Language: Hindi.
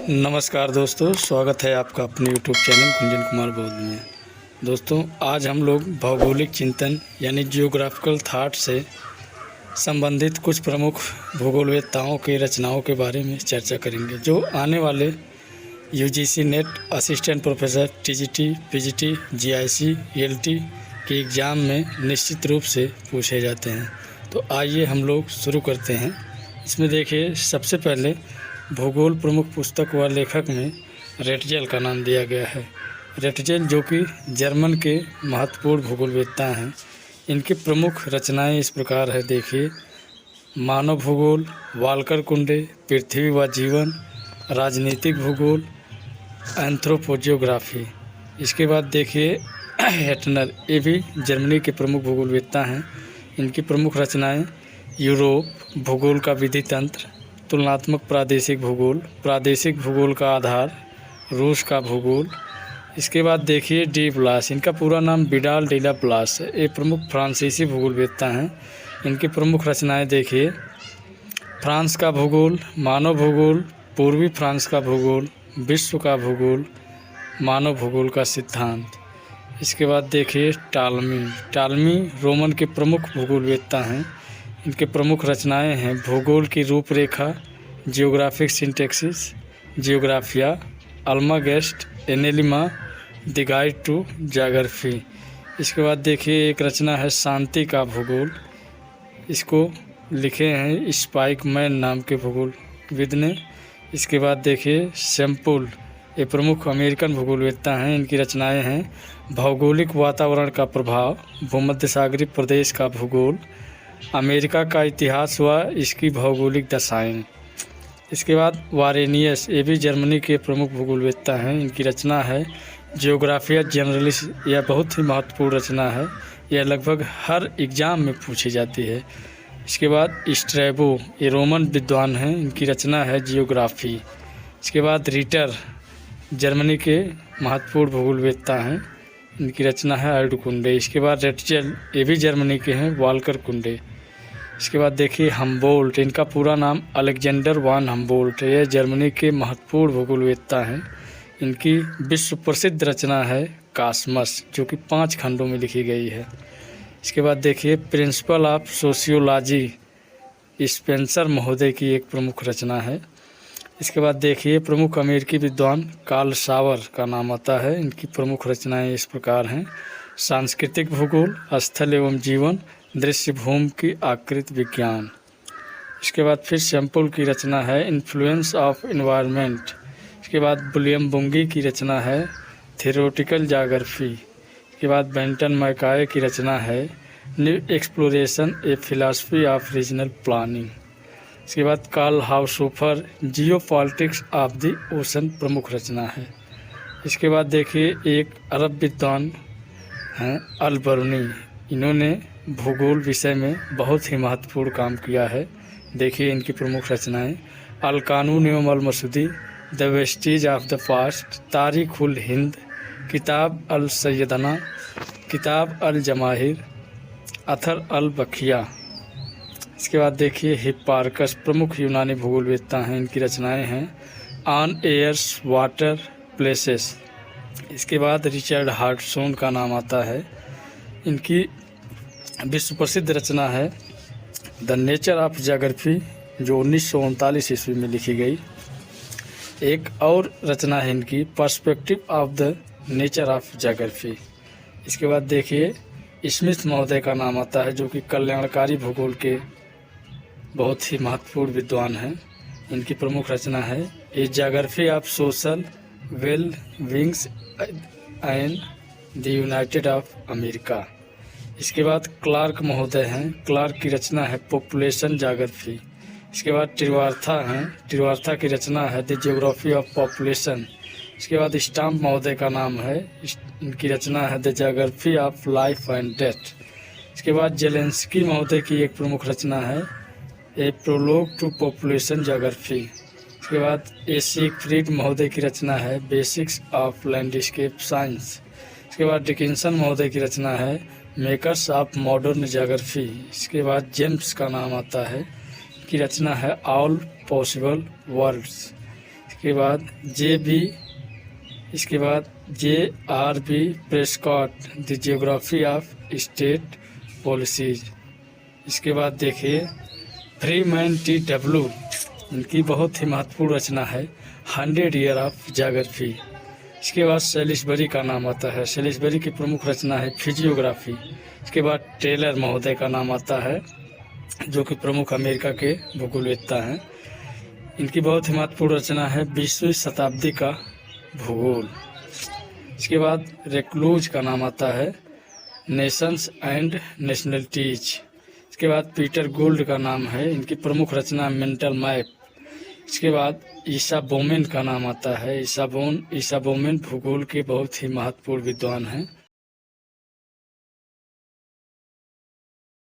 नमस्कार दोस्तों, स्वागत है आपका अपने यूट्यूब चैनल कुंजन कुमार बौद्ध में। दोस्तों, आज हम लोग भौगोलिक चिंतन यानी जियोग्राफिकल थाट से संबंधित कुछ प्रमुख भूगोलवेत्ताओं की रचनाओं के बारे में चर्चा करेंगे, जो आने वाले UGC NET assistant professor TGT, PGT, GIC, ELT के एग्ज़ाम में निश्चित रूप से पूछे जाते हैं। तो आइए हम लोग शुरू करते हैं। इसमें देखिए, सबसे पहले भूगोल प्रमुख पुस्तक व लेखक में रेटजेल का नाम दिया गया है। रेटजेल जो कि जर्मन के महत्वपूर्ण भूगोलवेत्ता हैं। इनकी प्रमुख रचनाएं इस प्रकार है। देखिए, मानव भूगोल, वाल्कर कुंडे, पृथ्वी व जीवन, राजनीतिक भूगोल, एंथ्रोपोजियोग्राफी। इसके बाद देखिए हेटनर, ये भी जर्मनी के प्रमुख भूगोलवेत्ता हैं। इनकी प्रमुख रचनाएं यूरोप, भूगोल का विधि तंत्र, तुलनात्मक प्रादेशिक भूगोल का आधार, रूस का भूगोल। इसके बाद देखिए डी ब्लास, इनका पूरा नाम विडाल डी ला ब्लास है। ये प्रमुख फ्रांसीसी भूगोलवेत्ता हैं। इनकी प्रमुख रचनाएं देखिए, फ्रांस का भूगोल, मानव भूगोल, पूर्वी फ्रांस का भूगोल, विश्व का भूगोल, मानव भूगोल का सिद्धांत। इसके बाद देखिए टालमी रोमन के प्रमुख भूगोलवेत्ता हैं। इनके प्रमुख रचनाएं हैं भूगोल की रूपरेखा, geographic syntaxis, geographia, almagest, analemma, the guide to geography. इसके बाद देखिए एक रचना है शांति का भूगोल। इसको लिखे हैं स्पाइकमैन नाम के भूगोलविद ने। इसके बाद देखिए सैम्पुल, ये प्रमुख अमेरिकन भूगोलवेत्ता हैं। इनकी रचनाएं हैं भौगोलिक वातावरण का प्रभाव, भूमध्य सागरीय प्रदेश का भूगोल, अमेरिका का इतिहास व इसकी भौगोलिक दशाएं। इसके बाद वारेनियस, ये भी जर्मनी के प्रमुख भूगोलवेत्ता हैं। इनकी रचना है जियोग्राफिया जनरलिस। यह बहुत ही महत्वपूर्ण रचना है। यह लगभग हर एग्ज़ाम में पूछी जाती है। इसके बाद स्ट्रैबो, ये रोमन विद्वान हैं। इनकी रचना है जियोग्राफी। इसके बाद रिटर, जर्मनी के महत्वपूर्ण भूगोलवेत्ता हैं। इनकी रचना है अर्डकुंडे। इसके बाद रेटजेल, ये भी जर्मनी के हैं, वाल्कर कुंडे। इसके बाद देखिए हम्बोल्ट, इनका पूरा नाम अलेक्जेंडर वान हम्बोल्ट है। यह जर्मनी के महत्वपूर्ण भूगोलवेत्ता हैं। इनकी विश्व प्रसिद्ध रचना है कास्मस, जो कि 5 खंडों में लिखी गई है। इसके बाद देखिए प्रिंसिपल ऑफ सोशियोलॉजी, स्पेंसर महोदय की एक प्रमुख रचना है। इसके बाद देखिए प्रमुख अमेरिकी विद्वान कार्ल सावर का नाम आता है। इनकी प्रमुख रचनाएं इस प्रकार हैं सांस्कृतिक भूगोल, स्थल एवं जीवन, दृश्य भूमि की आकृति विज्ञान। इसके बाद फिर सैम्पुल की रचना है इन्फ्लुएंस ऑफ एनवायरनमेंट। इसके बाद विलियम बुंगी की रचना है थियोरेटिकल ज्योग्राफी। इसके बाद बेंटन मैकाय की रचना है new exploration a philosophy of regional planning. इसके बाद Karl Haushofer, geopolitics of the ocean प्रमुख रचना है। इसके बाद देखिए एक अरब विद्वान हैं अल-बरूनी। इन्होंने भूगोल विषय में बहुत ही महत्वपूर्ण काम किया है। देखिए इनकी प्रमुख रचनाएं अल कानून एवं अल मसूदी, the vestiges of the past, तारीख उल हिंद, किताब अल सैयदना, किताब अल जमाहिर, अथर अल बखिया। इसके बाद देखिए हिप्पारकस, प्रमुख यूनानी भूगोलवेत्ता हैं। इनकी रचनाएं हैं ऑन एयर्स, वाटर, प्लेसेस। इसके बाद रिचर्ड हार्टसोन का नाम आता है। इनकी विश्व प्रसिद्ध रचना है द नेचर ऑफ ज्योग्राफी, जो 1939 ईस्वी में लिखी गई। एक और रचना है इनकी perspective of the nature of geography. इसके बाद देखिए स्मिथ महोदय का नाम आता है, जो कि कल्याणकारी भूगोल के बहुत ही महत्वपूर्ण विद्वान हैं। इनकी प्रमुख रचना है a geography of social well beings and the united of America. इसके बाद क्लार्क महोदय हैं। क्लार्क की रचना है पॉपुलेशन ज्योग्राफी। इसके बाद ट्रिवार्था हैं। ट्रिवार्था की रचना है द ज्योग्राफी ऑफ पॉपुलेशन। इसके बाद स्टाम्प महोदय का नाम है। इनकी रचना है the geography of life and death. इसके बाद जेलेंस्की महोदय की एक प्रमुख रचना है ए प्रोलोग टू पॉपुलेशन ज्योग्राफी। इसके बाद ए सिगफ्रीड महोदय की रचना है बेसिक्स ऑफ लैंडस्केप साइंस। इसके बाद डिकिंसन महोदय की रचना है मेकर्स ऑफ मॉडर्न ज्योग्राफी। इसके बाद जेम्स का नाम आता है, की रचना है ऑल पॉसिबल वर्ल्ड्स। इसके बाद J.R.B. Prescott, the geography of state policies. इसके बाद देखिए फ्रीमैन T.W. इनकी बहुत ही महत्वपूर्ण रचना है 100 ईयर ऑफ ज्योग्राफी। इसके बाद सेलिसबरी का नाम आता है, सेलिसबरी की प्रमुख रचना है फिजियोग्राफी। इसके बाद टेलर महोदय का नाम आता है जो कि प्रमुख अमेरिका के भूगोलवेत्ता हैं। इनकी बहुत ही महत्वपूर्ण रचना है 20वीं शताब्दी का भूगोल। इसके बाद रेक्लूज का नाम आता है नेशंस एंड नेशनलिटीज। इसके बाद पीटर गोल्ड का नाम है, इनकी प्रमुख रचना मेंटल मैप। इसके बाद ईसा बोमेन का नाम आता है, ईसा बोमेन भूगोल के बहुत ही महत्वपूर्ण विद्वान हैं।